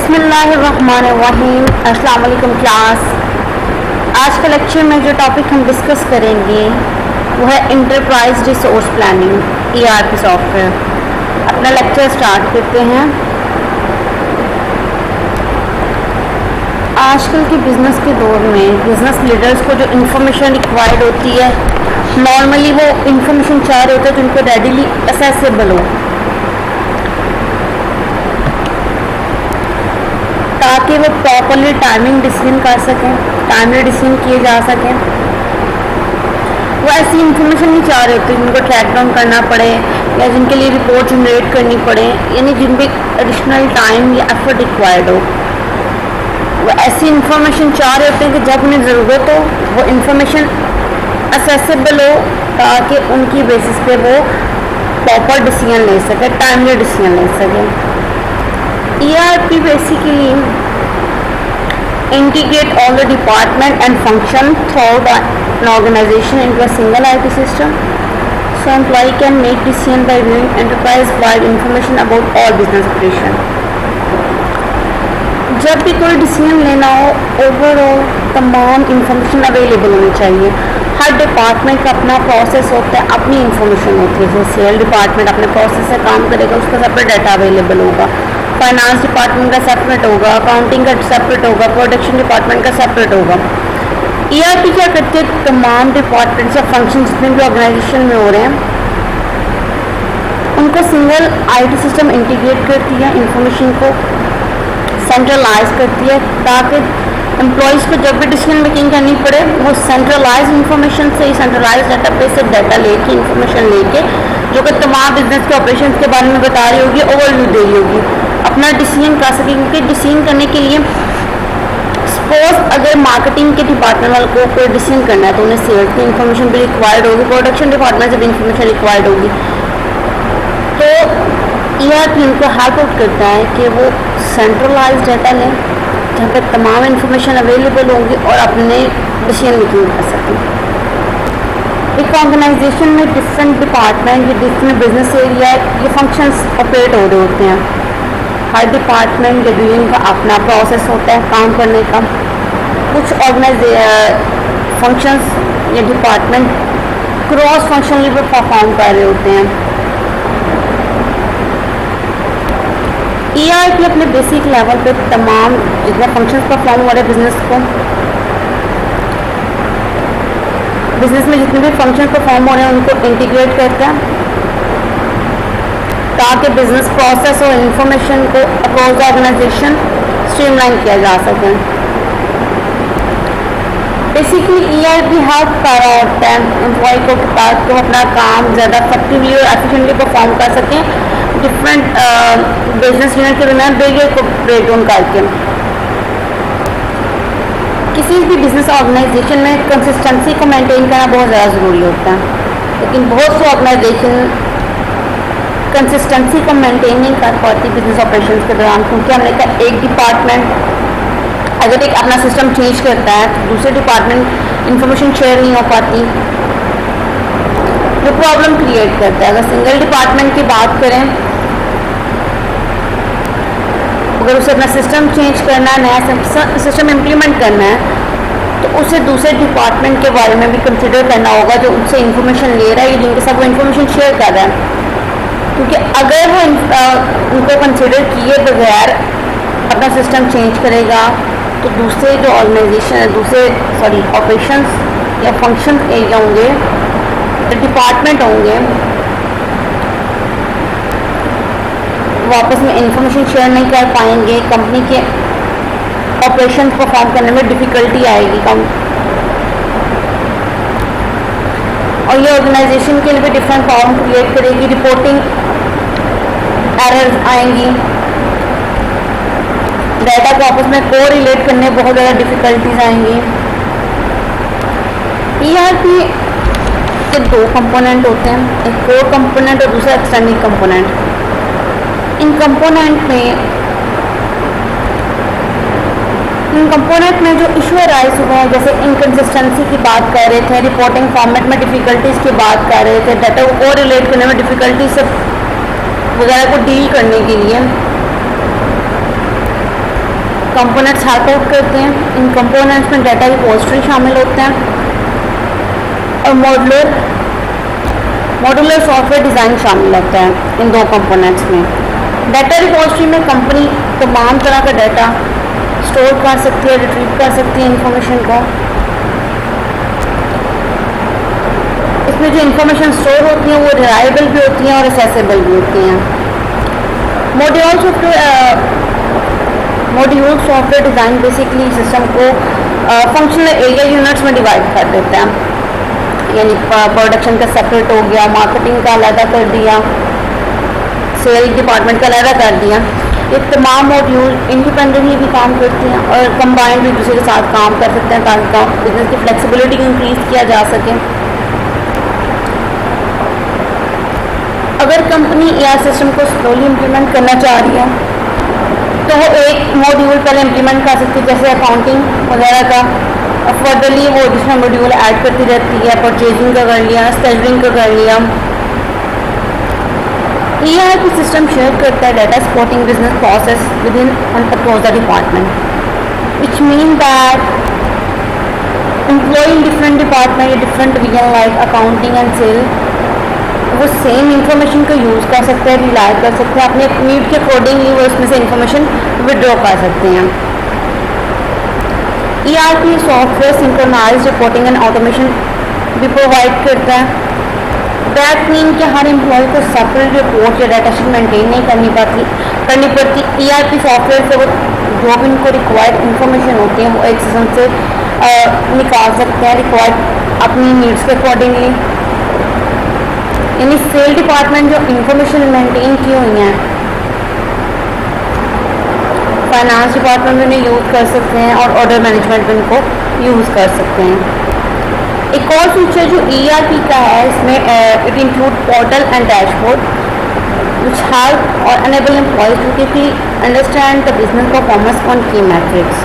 बिस्मिल्लाहिर्रहमानिर्रहीम। अस्सलाम वालेकुम क्लास। आज के लेक्चर में जो टॉपिक हम डिस्कस करेंगे वो है enterprise resource planning ERP software. अपना लेक्चर स्टार्ट करते हैं। आजकल के बिज़नेस के दौर में बिज़नेस लीडर्स को जो इंफॉर्मेशन रिक्वायर्ड होती है, नॉर्मली वो इंफॉर्मेशन चाह रहे होते हैं जो उनको रेडीली एक्सेसिबल हो, ताकि वो प्रॉपरली टाइमिंग डिसीजन कर सकें, टाइमली डिसीजन किए जा सकें। वो ऐसी इंफॉर्मेशन नहीं चाह रहे होते जिनको ट्रैक डाउन करना पड़े या जिनके लिए रिपोर्ट जनरेट करनी पड़े, यानी जिनपे एडिशनल टाइम या एफर्ट रिक्वायर्ड हो। वो ऐसी इंफॉर्मेशन चाह रहे होते हैं कि जब उन्हें ज़रूरत हो वो इंफॉर्मेशन एक्सेसिबल हो, ताकि उनकी बेसिस पे वो प्रॉपर डिसीजन ले सके, टाइमली डिसीजन ले सके। ERP basically integrate all the department and function throughout an organization into a single IT system, so employee can make decision by viewing enterprise-wide information about all business operation. जब भी कोई decision लेना हो, overall तमाम information available होनी चाहिए। हर department का अपना प्रोसेस होता है, अपनी इंफॉर्मेशन होती है। जैसे सेल डिपार्टमेंट अपने प्रोसेस से काम करेगा, उसका सेपरेट डाटा अवेलेबल होगा। फाइनेंस डिपार्टमेंट का सेपरेट होगा, अकाउंटिंग का सेपरेट होगा, प्रोडक्शन डिपार्टमेंट का सेपरेट होगा। ERP क्या करते हैं, तमाम डिपार्टमेंट्स या फंक्शन जितने भी ऑर्गेनाइजेशन में हो रहे हैं उनको सिंगल IT सिस्टम इंटीग्रेट करती है, इंफॉर्मेशन को सेंट्रलाइज करती है, ताकि एम्प्लॉयज़ को जब भी डिसीजन मेकिंग करनी पड़े वो सेंट्रलाइज इंफॉर्मेशन से, सेंट्रलाइज डाटाबेस से डाटा लेके, इंफॉर्मेशन लेके, जो कि तमाम बिजनेस के ऑपरेशन के बारे में बता रही होगी, ओवरव्यू दे रही होगी, अपना डिसीजन कर सकें। क्योंकि डिसीजन करने के लिए सपोज अगर मार्केटिंग के डिपार्टमेंट वालों को कोई डिसीजन करना है तो उन्हें सेल्स की इंफॉर्मेशन भी रिक्वायर्ड होगी, प्रोडक्शन डिपार्टमेंट से भी इंफॉर्मेशन रिक्वायर्ड होगी। तो ERP उनको हेल्प आउट करता है कि वो सेंट्रलाइज डाटा लें जहाँ पर तमाम इंफॉर्मेशन अवेलेबल होंगी और अपने डिसीजन मेकिंग कर सकें। एक ऑर्गेनाइजेशन में डिफरेंट डिपार्टमेंट या डिफरेंट बिजनेस एरिया ये फंक्शंस ऑपरेट हो रहे होते हैं। हर डिपार्टमेंट या डिवीजन का अपना प्रोसेस होता है काम करने का। कुछ फंक्शंस या डिपार्टमेंट क्रॉस फंक्शनली पर परफॉर्म कर रहे होते हैं। ERP अपने बेसिक लेवल पे तमाम जितने फंक्शंस परफॉर्म हो रहे बिजनेस में जितने भी फंक्शन परफॉर्म हो रहे हैं उनको इंटीग्रेट करता है, ताकि बिजनेस प्रोसेस और इंफॉर्मेशन को अक्रॉस द ऑर्गेनाइजेशन स्ट्रीमलाइन किया जा सके। बेसिकली ERP हेल्प कर रहा होता है एम्प्लॉय को ताकि वो अपना काम ज़्यादा इफेक्टिवली और एफिशिएंटली परफॉर्म कर सकें, डिफरेंट बिजनेस यूनिट के दरमियान बैरियर को ब्रेक डाउन करके। किसी भी बिजनेस ऑर्गेनाइजेशन में कंसिस्टेंसी को मेंटेन करना बहुत ज़्यादा ज़रूरी होता है, लेकिन बहुत सी ऑर्गेनाइजेशन कंसिस्टेंसी को मेंटेन नहीं कर पाती बिजनेस ऑपरेशंस के दौरान, क्योंकि हमने कहा एक डिपार्टमेंट अगर एक अपना सिस्टम चेंज करता है तो दूसरे डिपार्टमेंट इंफॉर्मेशन शेयर नहीं हो पाती, वो प्रॉब्लम क्रिएट करता है। अगर सिंगल डिपार्टमेंट की बात करें, अगर उसे अपना सिस्टम चेंज करना है, नया सिस्टम इम्प्लीमेंट करना है, तो उसे दूसरे डिपार्टमेंट के बारे में भी कंसिडर करना होगा जो उनसे इंफॉर्मेशन ले रहा है, जिनके साथ वो इंफॉर्मेशन शेयर कर रहा है। क्योंकि अगर वो उनको कंसिडर किए बगैर अपना सिस्टम चेंज करेगा तो दूसरे जो ऑर्गेनाइजेशन है, दूसरे ऑपरेशंस या फंक्शन एरिया होंगे, डिपार्टमेंट होंगे, वो आपस में इंफॉर्मेशन शेयर नहीं कर पाएंगे, कंपनी के ऑपरेशन परफॉर्म करने में डिफ़िकल्टी आएगी कम, और ये ऑर्गेनाइजेशन के लिए भी डिफरेंट प्रॉब्लम क्रिएट करेगी। रिपोर्टिंग एरर्स आएंगी, डाटा को आपस में को रिलेट करने बहुत ज़्यादा डिफ़िकल्टीज आएंगी। ERP के दो कंपोनेंट होते हैं, एक कोर कंपोनेंट और दूसरा एक्सटर्नल कंपोनेंट। इन कंपोनेंट में जो इशू राइज हुए हैं, जैसे इनकन्सिस्टेंसी की बात कर रहे थे, रिपोर्टिंग फॉर्मेट में डिफ़िकल्टीज़ की बात कर रहे थे, डाटा को रिलेट करने में डिफ़िकल्टी से वगैरह को डील करने के लिए कंपोनेंट्स हेल्प आउट करते हैं। इन कंपोनेंट्स में डाटा रिपोजिटरी शामिल होते हैं और मॉड्यूलर सॉफ्टवेयर डिज़ाइन शामिल होता है इन दो कंपोनेंट्स में। डाटा रिपोजिटरी में कंपनी तमाम तरह का डाटा स्टोर कर सकती है, रिट्रीव कर सकती है इंफॉर्मेशन को। इसमें जो इंफॉर्मेशन स्टोर होती है वो रिलायबल भी होती हैं और एसेसेबल भी होती हैं। Module software design basically system को फंक्शनल एरिया यूनिट्स में डिवाइड कर देता है, यानी प्रोडक्शन का सेपरेट हो गया, मार्केटिंग का अलग कर दिया, सेल डिपार्टमेंट का अलग कर दिया। ये तमाम मॉड्यूल इंडिपेंडेंटली भी काम करते हैं और कंबाइंड भी दूसरे के साथ काम कर सकते हैं ताकि बिजनेस की फ्लेक्सिबिलिटी को इंक्रीज किया जा सके। अगर कंपनी एआई सिस्टम को स्लोली इम्प्लीमेंट करना चाह रही है तो वो एक मॉड्यूल पहले इम्प्लीमेंट कर सकती है, जैसे अकाउंटिंग वगैरह का। फर्दरली वो दूसरा मॉड्यूल ऐड करती रहती है, परचेजिंग का कर लिया, स्केड्यूलिंग का कर लिया। ERP सिस्टम शेयर करता है data supporting business process within and across the department, which mean that employee in different department या different division like accounting and sale वो सेम इंफॉर्मेशन को यूज़ कर सकते हैं, रिलाई कर सकते हैं, अपने नीड के अकॉर्डिंगली वो उसमें से इंफॉर्मेशन विड्रॉ कर सकते हैं। ERP software synchronised reporting and automation भी प्रोवाइड करता है। दैट मीन कि हर एम्प्लॉय को सेपरेट रिपोर्ट या डाटा शीट मेंटेन नहीं करनी पड़ती। ERP सॉफ्टवेयर से वो जो भी उनको रिक्वायर्ड इंफॉर्मेशन होती है वो एक सिस्टम से निकाल सकते हैं, रिक्वायर्ड अपनी नीड्स के अकॉर्डिंगली। यानी सेल डिपार्टमेंट जो इंफॉर्मेशन मेंटेन की हुई हैं फाइनेंस डिपार्टमेंट में उन्हें यूज़ कर सकते हैं और ऑर्डर मैनेजमेंट में इनको यूज़ कर सकते हैं। एक और फीचर जो ERP का है इसमें it include portal and dashboard which help और enable employees to quickly understand the business performance on key metrics.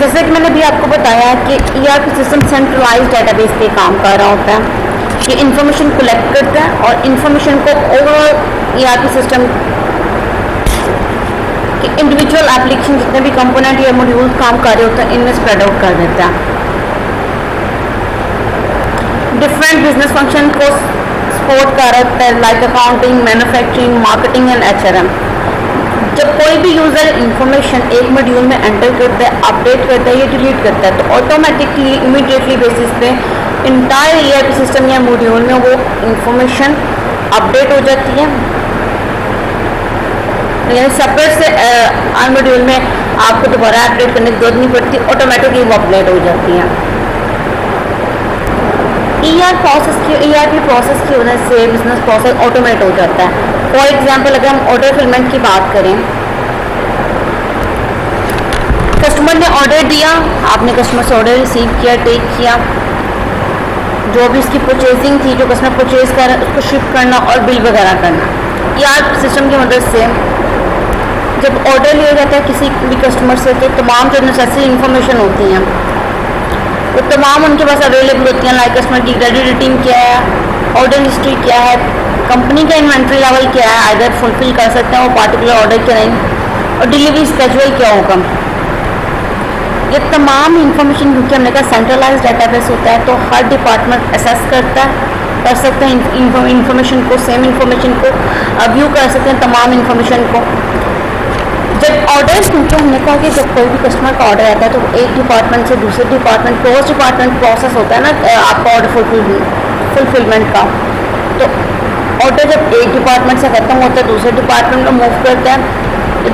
जैसे कि मैंने भी आपको बताया कि ERP सिस्टम सेंट्रलाइज्ड डेटाबेस पे काम कर रहा होता है। ये इंफॉर्मेशन कलेक्ट करता है और इंफॉर्मेशन को ओवरऑल ERP सिस्टम के इंडिविजुअल एप्लीकेशन जितने भी कंपोनेंट या मॉड्यूल काम कर रहे होते हैं इनमें स्प्रेड आउट कर देता है। डिफरेंट बिजनेस फंक्शन को सपोर्ट कर रहा है like accounting, manufacturing, marketing and HRM। जब कोई भी यूज़र इंफॉर्मेशन एक मॉड्यूल में एंटर करता है, अपडेट करता है या डिलीट करता है तो ऑटोमेटिकली इमीडिएटली बेसिस पे इंटायर ERP सिस्टम या मॉड्यूल में वो इंफॉर्मेशन अपडेट हो जाती है। यानी सेपरेट से हर मॉड्यूल में आपको दोबारा अपडेट करने की जरूरत नहीं पड़ती, ऑटोमेटिकली वो अपडेट हो जाती है। ERP प्रोसेस की वजह से बिजनेस प्रोसेस ऑटोमेट हो जाता है। फॉर एग्जांपल अगर हम ऑर्डर फिलमेंट की बात करें, कस्टमर ने ऑर्डर दिया, आपने कस्टमर से ऑर्डर रिसीव किया, टेक किया, जो भी उसकी परचेजिंग थी, जो कस्टमर परचेज कर रहा है उसको शिप करना और बिल वगैरह करना। ERP सिस्टम की मदद से जब ऑर्डर लिया जाता है किसी भी कस्टमर से तो तमाम जो नेसेसरी इंफॉर्मेशन होती हैं वो तमाम उनके पास अवेलेबल होती हैं, लाइक कस्टमर की क्रेडिट रेटिंग क्या है, ऑर्डर हिस्ट्री क्या है, कंपनी का इन्वेंट्री लेवल क्या है, आइदर फुलफिल कर सकते हैं वो पार्टिकुलर ऑर्डर क्या नहीं, और डिलीवरी स्केड्यूल क्या होगा। ये तमाम इंफॉर्मेशन क्योंकि हमने कहा सेंट्रलाइज्ड डेटाबेस होता है तो हर डिपार्टमेंट असेस कर सकते हैं इंफॉर्मेशन को, सेम इंफॉर्मेशन को व्यू कर सकते हैं तमाम इंफॉर्मेशन को। जब ऑर्डर्स क्योंकि हमने कहा कि जब कोई भी कस्टमर का ऑर्डर आता है तो एक डिपार्टमेंट से दूसरे डिपार्टमेंट क्रॉस डिपार्टमेंट प्रोसेस होता है ना आपका ऑर्डर फुलफिलमेंट का। तो ऑर्डर जब एक डिपार्टमेंट से ख़त्म होता है दूसरे डिपार्टमेंट में मूव करता है,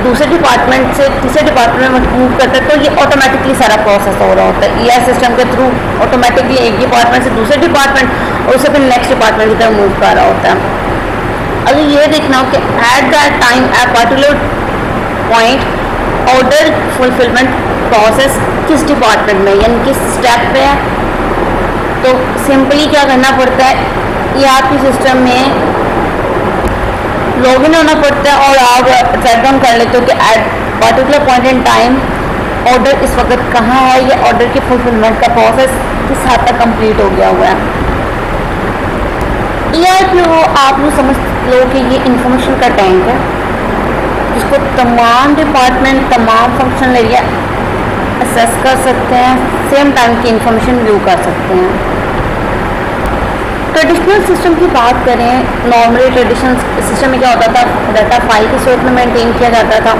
दूसरे डिपार्टमेंट से तीसरे डिपार्टमेंट में मूव करता है तो ये ऑटोमेटिकली सारा प्रोसेस हो रहा होता है ERP सिस्टम के थ्रू। ऑटोमेटिकली एक डिपार्टमेंट से दूसरे डिपार्टमेंट और उससे फिर नेक्स्ट डिपार्टमेंट की तरफ मूव कर रहा होता है। अगर ये देखना हो कि at that time at particular point order fulfilment process किस डिपार्टमेंट में यानी किस स्टेप पे है, तो सिंपली क्या करना पड़ता है ERP सिस्टम में लॉगिन होना पड़ता है और आप ट्रैक डाउन कर लेते हो कि at particular point in time order इस वक्त कहाँ है, या ऑर्डर के फुलफिलमेंट का प्रोसेस किस हद तक कंप्लीट हो गया हुआ है। ERP आप लोग समझ लो कि ये इंफॉर्मेशन का टैंक है जिसको तमाम डिपार्टमेंट, तमाम फंक्शनल एरिया असेस कर सकते हैं, सेम टाइम की इंफॉर्मेशन व्यू कर सकते हैं। ट्रेडिशनल सिस्टम की बात करें, नॉर्मली ट्रेडिशनल सिस्टम में क्या होता था, डाटा फाइल के स्वरूप में मेंटेन किया जाता था,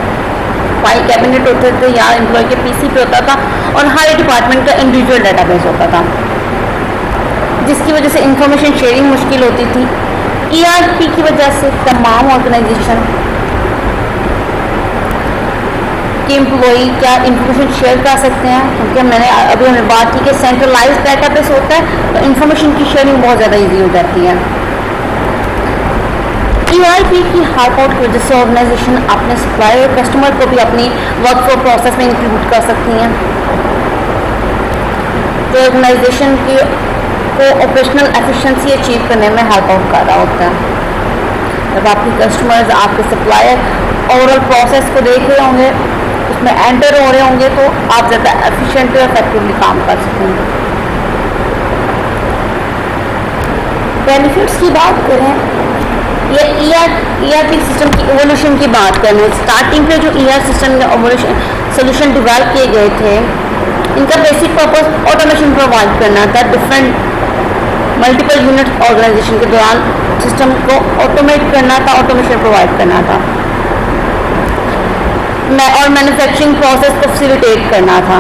फाइल कैबिनेट होते थे या एम्प्लॉय के पीसी पे होता था और हर डिपार्टमेंट का इंडिविजुअल डाटाबेस होता था, जिसकी वजह से इंफॉर्मेशन शेयरिंग मुश्किल होती थी। ईआरपी की वजह से तमाम ऑर्गेनाइजेशन के एम्प्लॉई क्या इंफॉर्मेशन शेयर कर सकते हैं, क्योंकि मैंने अभी हमने बात की कि सेंट्रलाइज डाटाबेस होता है तो इंफॉर्मेशन की शेयरिंग बहुत ज़्यादा ईजी हो जाती है। ईआरपी की हेल्प आउट की वजह से ऑर्गेनाइजेशन अपने सप्लायर और कस्टमर को भी अपनी वर्क फ्लो प्रोसेस में इंक्लूड कर सकती हैं, तो ऑर्गेनाइजेशन की को ऑपरेशनल एफिशिएंसी अचीव करने में हेल्प आउट कर रहा होता है। जब आपके कस्टमर्स, आपके सप्लायर ओवरऑल प्रोसेस को देख रहे होंगे, उसमें एंटर हो रहे होंगे, तो आप ज़्यादा एफिशिएंटली और इफेक्टिवली काम कर सकेंगे। बेनिफिट्स की बात करें, ये ईआरपी सिस्टम की एवोल्यूशन की बात करें, स्टार्टिंग पे जो ईआर सिस्टम के एवोल्यूशन सोल्यूशन डेवलप किए गए थे, इनका बेसिक पर्पस ऑटोमेशन प्रोवाइड करना था। डिफरेंट मल्टीपल यूनिट ऑर्गेनाइजेशन के दौरान सिस्टम को ऑटोमेट करना था, ऑटोमेशन प्रोवाइड करना था और मैन्युफैक्चरिंग प्रोसेस को फैसिलिटेट करना था।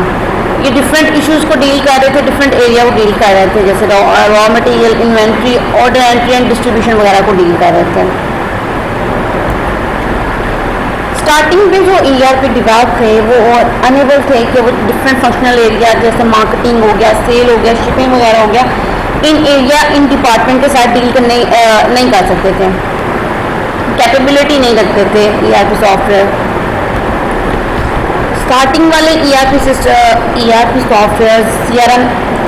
ये डिफरेंट इश्यूज को डील कर रहे थे, डिफरेंट एरिया को डील कर रहे थे, जैसे raw material, inventory, order entry and distribution वगैरह को डील कर रहे थे। स्टार्टिंग में जो ईआरपी डेवलप थे वो अनेबल थे कि वो डिफरेंट फंक्शनल एरिया जैसे मार्केटिंग हो गया, सेल हो गया, शिपिंग वगैरह हो गया, इन एरिया इन डिपार्टमेंट के साथ डील करने नहीं कर सकते थे, कैपेबिलिटी नहीं रखते थे ईआरपी सॉफ्टवेयर। स्टार्टिंग वाले ईआरपी सॉफ्टवेयर सीआरएम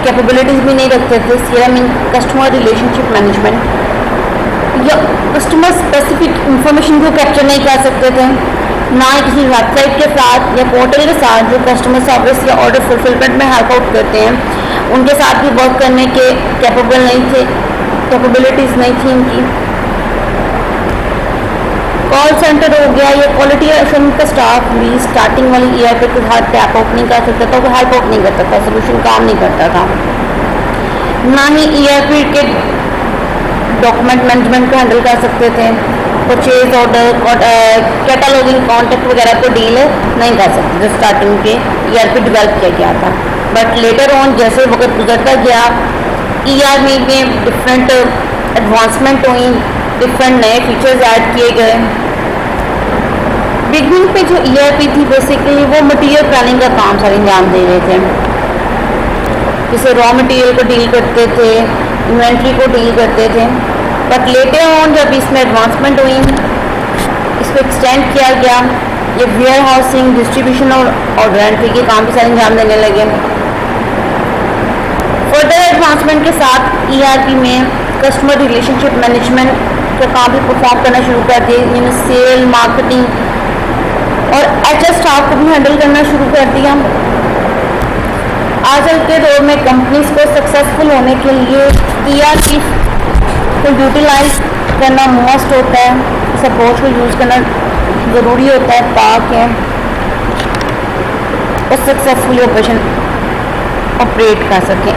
कैपेबिलिटीज भी नहीं रखते थे। CRM in customer relationship management या कस्टमर स्पेसिफिक इंफॉर्मेशन को कैप्चर नहीं कर सकते थे, ना ही किसी वेबसाइट के साथ या पोर्टल के साथ जो कस्टमर सर्विस या ऑर्डर फुलफिलमेंट में हेल्प आउट करते हैं, उनके साथ भी वर्क करने के कैपेबल नहीं थे, कैपेबिलिटीज़ नहीं थी इनकी। कॉल सेंटर हो गया या क्वालिटी एश्योरेंस का स्टाफ भी स्टार्टिंग वाली ईआरपी के साथ टैप आउट नहीं कर सकता था, वो हेल्प आउट नहीं करता था, सोल्यूशन काम नहीं करता था। ना ही ईआरपी के डॉक्यूमेंट मैनेजमेंट को हैंडल कर सकते थे, परचेज ऑर्डर, कैटलॉगिंग, कॉन्टैक्ट वगैरह को डील नहीं कर सकते थे। स्टार्टिंग पे ईआरपी डेवलप किया गया था, बट लेटर ऑन जैसे वक्त गुजरता गया ईआरपी में डिफरेंट एडवांसमेंट हुई, डिफरेंट नए फीचर्स ऐड किए गए। बिगनिंग पे जो ईआरपी थी बेसिकली वो मटेरियल प्लानिंग का काम सारे अंजाम दे रहे थे, जैसे रॉ मटेरियल को डील करते थे, इन्वेंट्री को डील करते थे। बट लेटर ऑन जब इसमें एडवांसमेंट हुई, इसको एक्सटेंड किया गया, ये वेयर हाउसिंग, डिस्ट्रीब्यूशन और ऑर्डर एंट्री के काम भी सारे अंजाम देने लगे। फर्दर एडवांसमेंट के साथ ईआरपी में कस्टमर रिलेशनशिप मैनेजमेंट का काम भी परफॉर्म करना शुरू कर दिए, जिनमें सेल, मार्केटिंग और एचआर स्टाफ को भी हैंडल करना शुरू कर दिया। आजकल के दौर में कंपनीज को सक्सेसफुल होने के लिए ईआरपी को यूटिलाइज करना मस्ट होता है, इस अप्रोच को यूज़ करना ज़रूरी होता है ताकि वो सक्सेसफुली ऑपरेशन ऑपरेट कर सकें।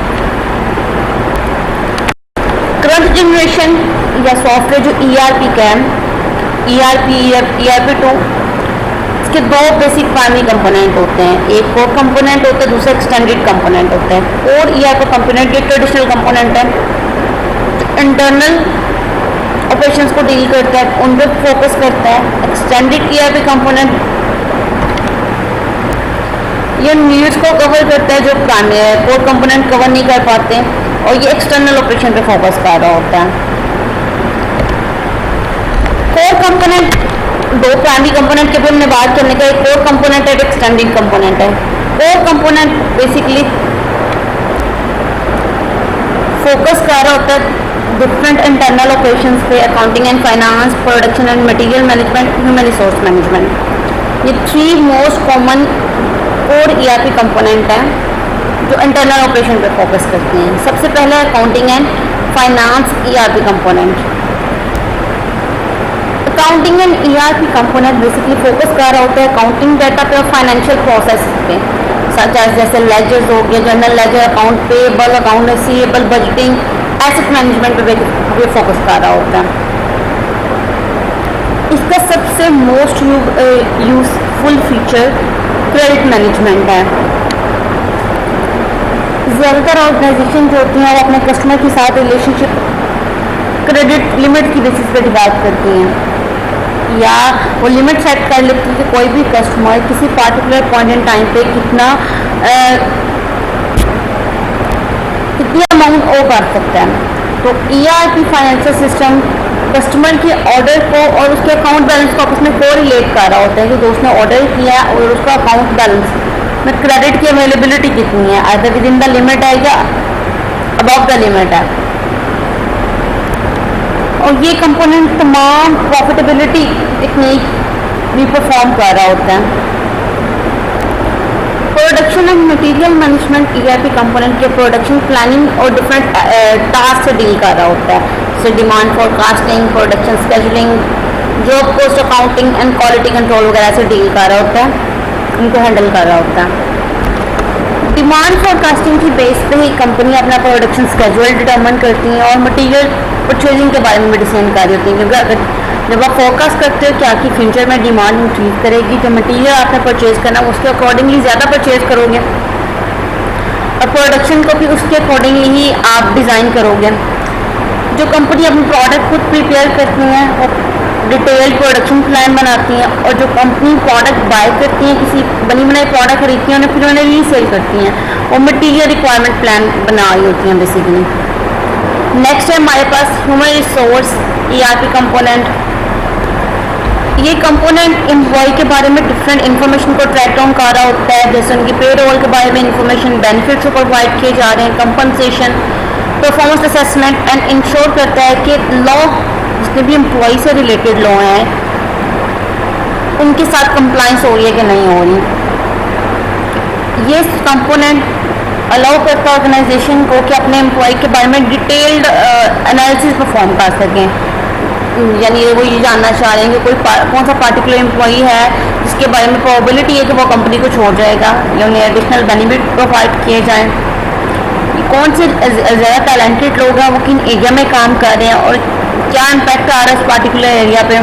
करंट जनरेशन या सॉफ्टवेयर जो ईआरपी का है, ईआरपी 2, इसके दो बेसिक प्राइमरी कंपोनेंट होते हैं, एक कोर कंपोनेंट होता है, दूसरा एक्सटेंडेड कंपोनेंट होता है। कोर ईआरपी कंपोनेंट ये ट्रेडिशनल कंपोनेंट है, इंटरनल ऑपरेशंस को डील करता है, उन पर फोकस करता है। एक्सटेंडेड ईआरपी कंपोनेंट ये नीड्स को कवर करता है जो कोर कंपोनेंट कवर नहीं कर पाते, और ये एक्सटर्नल ऑपरेशन पे फोकस कर रहा होता है। कोर कंपोनेंट दो प्राइमरी कंपोनेंट के बारे में बात करने का, एक कोर कंपोनेंट है, एक एक्सटेंडिंग कंपोनेंट है। कोर कंपोनेंट बेसिकली फोकस कर रहा होता है डिफरेंट इंटरनल ऑपरेशंस पे, accounting and finance, production and material management, human resource management. ये 3 most common core ERP component है जो इंटरनल ऑपरेशन पे फोकस करते हैं। सबसे पहले accounting and finance ERP component. Accounting and ERP component basically focus कर रहा होता है अकाउंटिंग डाटा पे और फाइनेंशियल प्रोसेस पे, सच एज जैसे लेजर्स हो गया, general ledger, account payable, account receivable, budgeting, asset management पे फोकस कर रहा होता है। इसका सबसे most useful feature credit management है। ज़्यादातर ऑर्गेनाइजेशन जो होती हैं वो अपने कस्टमर के साथ रिलेशनशिप क्रेडिट लिमिट की बेसिस पे डिवाइड करती हैं, या वो लिमिट सेट कर लेती है कि कोई भी कस्टमर किसी पार्टिकुलर पॉइंट इन टाइम पे कितनी अमाउंट ओ कर सकता है। तो ईआरपी फाइनेंशियल सिस्टम कस्टमर के ऑर्डर को और उसके अकाउंट बैलेंस को आपस में कोरिलेट कर रहा होता है कि जो उसने ऑर्डर किया है और उसका अकाउंट बैलेंस में क्रेडिट की अवेलेबिलिटी कितनी है, either with in the limit है या अबव द लिमिट है। और ये कंपोनेंट तमाम प्रॉफिटेबिलिटी टेक्निक भी परफॉर्म कर रहा होता है। Production and material management ERP component के प्रोडक्शन प्लानिंग और डिफरेंट टास्क से डील कर रहा होता है, जैसे demand forecasting, production scheduling, job cost accounting and quality control वगैरह से डील कर रहा होता है, उनको हैंडल कर रहा होता है। डिमांड फोरकास्टिंग की बेस पे ही कंपनी अपना प्रोडक्शन स्केड्यूल डिटरमिन करती हैं और मटेरियल परचेजिंग के बारे में भी डिसाइड कर रही होती हैं, क्योंकि अगर जब आप फोरकास्ट करते हो कि आपकी फ्यूचर में डिमांड इंक्रीज करेगी तो मटेरियल आपने परचेज करना उसके अकॉर्डिंगली ज़्यादा परचेज करोगे और प्रोडक्शन को भी उसके अकॉर्डिंगली ही आप डिज़ाइन करोगे। जो कंपनी अपनी प्रोडक्ट खुद प्रिपेयर करती हैं वो डिटेल प्रोडक्शन प्लान बनाती हैं, और जो कंपनी प्रोडक्ट बाय करती हैं किसी बनी बनाई प्रोडक्ट खरीदती हैं उन्हें फिर उन्हें रीसेल करती हैं और मटेरियल रिक्वायरमेंट प्लान बना रही होती हैं बेसिकली। नेक्स्ट है हमारे पास ह्यूमन रिसोर्स ईआरपी कंपोनेंट। ये कंपोनेंट एम्प्लॉय के बारे में डिफरेंट इन्फॉर्मेशन को ट्रैक डाउन कर रहा होता है, जैसे उनकी पे रोल के बारे में इन्फॉर्मेशन, बेनिफिट्स प्रोवाइड किए जा रहे हैं, compensation, performance assessment and ensure करता है कि लॉ जितने भी एम्प्लॉय से रिलेटेड लॉ हैं उनके साथ कंप्लाइंस हो रही है कि नहीं हो रही। ये कंपोनेंट अलाउ करता है ऑर्गेनाइजेशन को कि अपने एम्प्लॉय के बारे में डिटेल्ड एनालिसिस परफॉर्म कर सकें, यानी वो ये जानना चाह रहे हैं कि कोई कौन सा पार्टिकुलर एम्प्लॉई है जिसके बारे में प्रोबेबिलिटी है कि वो कंपनी को छोड़ जाएगा या उन्हें एडिशनल बेनिफिट प्रोवाइड किए जाएँ, कौन से ज़्यादा टैलेंटेड लोग हैं वो किन एरिया में काम कर रहे हैं और क्या इम्पैक्ट आ रहा है इस पार्टिकुलर एरिया पे।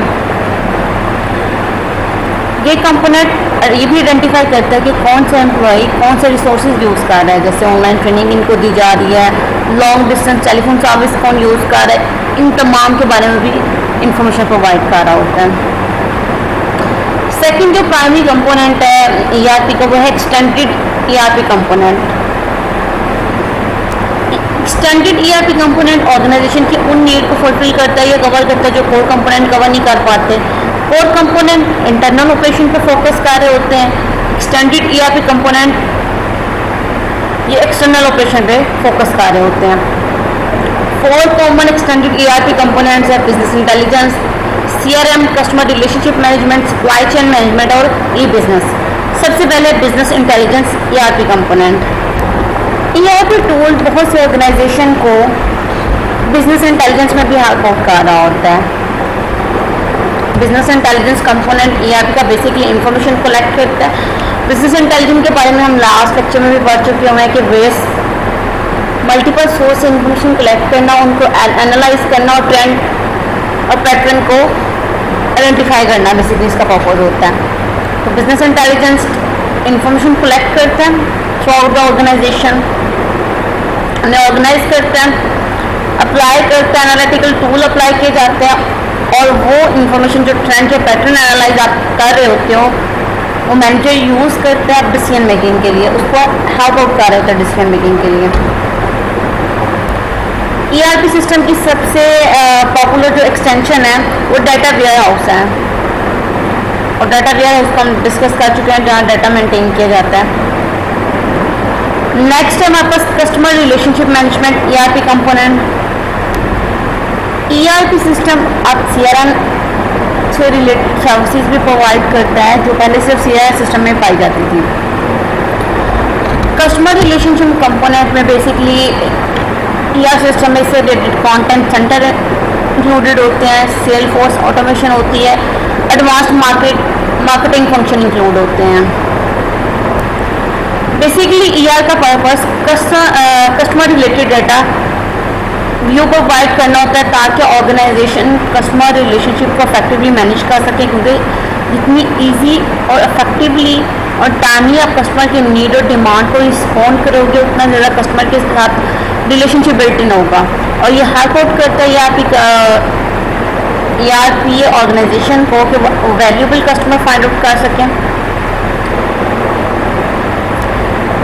ये कंपोनेंट ये भी आइडेंटिफाई करता है कि कौन सा एम्प्लॉई कौन से रिसोर्सेज यूज़ कर रहा है, जैसे ऑनलाइन ट्रेनिंग इनको दी जा रही है, लॉन्ग डिस्टेंस टेलीफोन सर्विस कौन यूज़ कर रहा है, इन तमाम के बारे में भी इंफॉर्मेशन प्रोवाइड कर रहा होता है। सेकंड जो प्राइमरी कंपोनेंट है ईआरपी का वो है extended ERP component. Extended ERP component organisation की उन नीड को फुलफिल करता है या कवर करता है जो कोर कंपोनेंट कवर नहीं कर पाते। कोर कंपोनेंट इंटरनल ऑपरेशन पर फोकस कर रहे होते हैं, एक्सटेंडेड ईआरपी कंपोनेंट ये एक्सटर्नल ऑपरेशन पे फोकस कर रहे होते हैं। 4 कॉमन एक्सटेंडेड ईआरपी कंपोनेंट्स है business intelligence, CRM, customer relationship management, supply chain management और ई बिजनेस। सबसे पहले business intelligence ERP component. ERP tool बहुत से ऑर्गेनाइजेशन को बिजनेस इंटेलिजेंस में भी हेल्प आउट कर रहा होता है। बिजनेस इंटेलिजेंस कंपोनेंट ईआरपी का बेसिकली इंफॉर्मेशन कलेक्ट करता है। बिजनेस इंटेलिजेंस के बारे में हम लास्ट लेक्चर में भी पढ़ चुके हुए हैं कि वेस मल्टीपल सोर्स से इंफॉर्मेशन कलेक्ट करना, उनको एनालाइज करना और ट्रेंड और पैटर्न को आइडेंटिफाई करना बेसिकली इसका पर्पज होता है। तो बिजनेस इंटेलिजेंस इंफॉर्मेशन कलेक्ट करता है थ्रू आउट द ऑर्गेनाइजेशन, उन्हें ऑर्गेनाइज करते हैं, अप्लाई करते हैं, एनालिटिकल टूल अप्लाई किए जाते हैं और वो इंफॉर्मेशन जो ट्रेंड के पैटर्न एनालाइज आप कर रहे होते हो वो मैनेजर यूज़ करते हैं डिसीजन मेकिंग के लिए, उसको हेल्प आउट कर रहे होते हैं डिसीजन मेकिंग के लिए। ईआरपी सिस्टम की सबसे पॉपुलर जो एक्सटेंशन है वो डाटा वेयर हाउस है, और डाटा वेयर हाउस को हम डिस्कस कर चुके हैं जहाँ डाटा मेंटेन किया जाता है। नेक्स्ट है हमारे पास customer relationship management ERP component. ERP system अब सीआरएम से रिलेटेड सर्विसेज भी प्रोवाइड करता है जो पहले सिर्फ सीआरएम सिस्टम में पाई जाती थी। कस्टमर रिलेशनशिप कंपोनेंट में बेसिकली ईआर सिस्टम में से रिलेटेड कॉन्टेंट सेंटर इंक्लूडेड होते हैं, सेल फोर्स ऑटोमेशन होती है, एडवांस मार्केटिंग फंक्शन इंक्लूड होते हैं। बेसिकली ईआर का purpose customer related data view provide करना होता है ताकि ऑर्गेनाइजेशन कस्टमर रिलेशनशिप को इफेक्टिवली मैनेज कर सके, क्योंकि जितनी इजी और इफेक्टिवली और टाइमली आप कस्टमर के नीड और डिमांड को रिस्पॉन्ड करोगे उतना ज़्यादा कस्टमर के साथ रिलेशनशिप बिल्ट इन होगा। और ये हेल्प आउट करता है ERP ऑर्गेनाइजेशन को कि वैल्यूबल कस्टमर फाइंड आउट कर सकें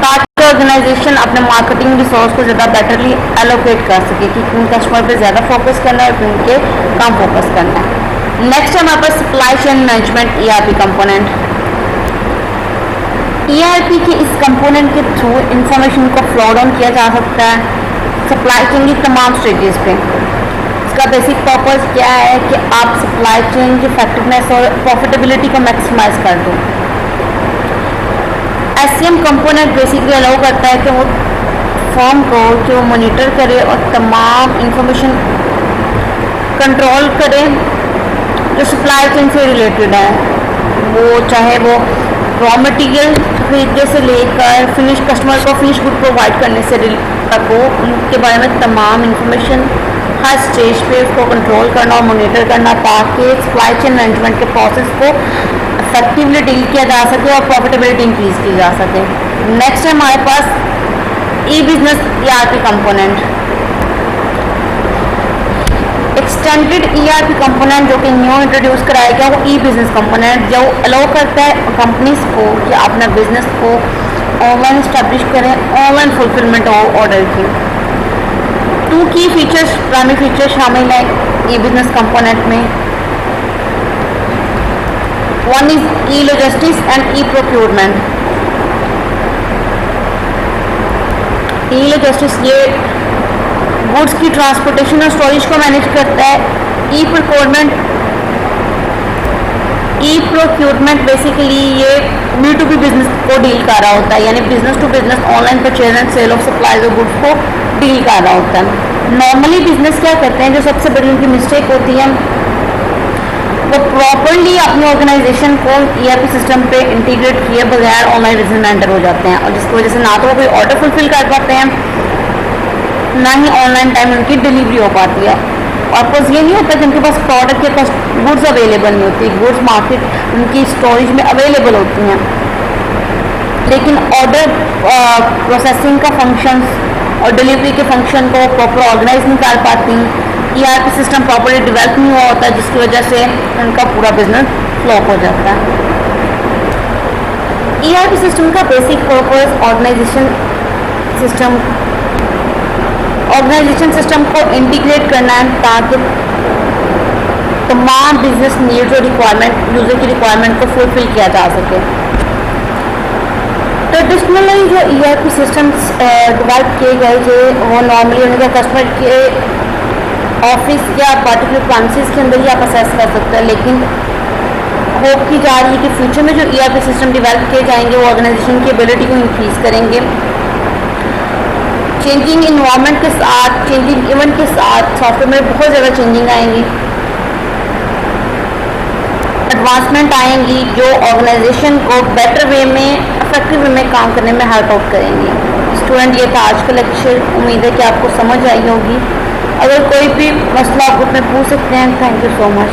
ताकि ऑर्गेनाइजेशन अपने मार्केटिंग रिसोर्स को ज़्यादा बेटरली एलोकेट कर सके कि किन कस्टमर पे ज़्यादा फोकस करना है और किन के कम फोकस करना है। नेक्स्ट है हमारे पास supply chain management ERP component. ERP के इस कंपोनेंट के थ्रू इंफॉर्मेशन को फ्लो डाउन किया जा सकता है सप्लाई चेन की तमाम स्टेजेस पे। इसका बेसिक पर्पस क्या है कि आप सप्लाई चेन की इफेक्टिवनेस और प्रॉफिटेबिलिटी को मैक्सिमाइज कर दो। SCM कंपोनेंट बेसिकली अलाउ करता है कि वो फर्म को कि वो मॉनिटर करे और तमाम इंफॉर्मेशन कंट्रोल करे जो सप्लाई चेन से रिलेटेड है, वो चाहे वो रॉ मटेरियल खरीदने से लेकर फिनिश कस्टमर को फिनिश गुड प्रोवाइड करने से तक हो, उनके बारे में तमाम इंफॉर्मेशन हर स्टेज पे उसको कंट्रोल करना और मॉनिटर करना ताकि सप्लाई चेन मैनेजमेंट के प्रोसेस को इफेक्टिवली डील किया जा सके और प्रॉफिटेबिलिटी इंक्रीज की जा सके। नेक्स्ट है हमारे पास ई-बिजनेस ERP component. Extended ERP component जो कि न्यू इंट्रोड्यूस कराया गया वो ई-बिजनेस कंपोनेंट जो अलाउ करता है कंपनीज को कि अपना बिजनेस को ऑनलाइन इस्टेब्लिश करें, ऑनलाइन फुलफिलमेंट ऑर्डर की। 2 की फीचर्स प्राइमरी फीचर्स शामिल है ई-बिजनेस कंपोनेंट में। One is e logistics and e procurement. E logistics ये गुड्स की ट्रांसपोर्टेशन और स्टोरेज को मैनेज करता है। ई-प्रोक्योरमेंट बेसिकली ये B2B बिजनेस को डील कर रहा होता है, यानी business to business online purchase and sale of supplies और गुड्स को डील कर रहा होता है। नॉर्मली बिजनेस क्या करते हैं, जो सबसे बड़ी उनकी मिस्टेक होती है वो प्रॉपरली अपनी ऑर्गेनाइजेशन को ERP सिस्टम पे इंटीग्रेट किए बगैर ऑनलाइन बिजनेस में एंटर हो जाते हैं और जिसकी वजह से ना तो वो कोई ऑर्डर फुलफिल कर पाते हैं ना ही ऑनलाइन टाइम उनकी डिलीवरी हो पाती है। पर्पज़ ये नहीं होता कि उनके पास प्रोडक्ट या गुड्स अवेलेबल नहीं होती, गुड्स मार्केट उनकी स्टोरेज में अवेलेबल होती हैं, लेकिन ऑर्डर प्रोसेसिंग का फंक्शन और डिलीवरी के फंक्शन को प्रॉपर ऑर्गेनाइज नहीं कर पाती। ERP सिस्टम प्रॉपरली डेवलप नहीं हुआ होता जिसकी वजह से उनका पूरा बिजनेस फ्लॉप हो जाता है। ERP सिस्टम का बेसिक पर्पस ऑर्गेनाइजेशन सिस्टम को इंटीग्रेट करना है ताकि तमाम बिजनेस नीड्स और रिक्वायरमेंट यूजर की रिक्वायरमेंट को फुलफिल किया जा सके। ट्रेडिशनली जो ERP सिस्टम्स डेवलप किए गए थे वो नॉर्मली उनका कस्टमर के ऑफिस या पर्टिकुलर प्रेमिसेस के अंदर ही आप असेस कर सकते हैं, लेकिन होप की जा रही है कि फ्यूचर में जो ERP सिस्टम डेवलप किए जाएंगे वो ऑर्गेनाइजेशन की एबिलिटी को इंक्रीज करेंगे। चेंजिंग इन्वायरमेंट के साथ, चेंजिंग इवेंट के साथ सॉफ्टवेयर में बहुत ज़्यादा चेंजिंग आएंगी, एडवांसमेंट आएंगी जो ऑर्गेनाइजेशन को बेटर वे में, इफेक्टिव वे में काम करने में हेल्प आउट करेंगी। स्टूडेंट ये था आज का लेक्चर, उम्मीद है कि आपको समझ आई होगी। अगर कोई भी मसला आप ग्रुप में पूछ सकते हैं। Thank you so much.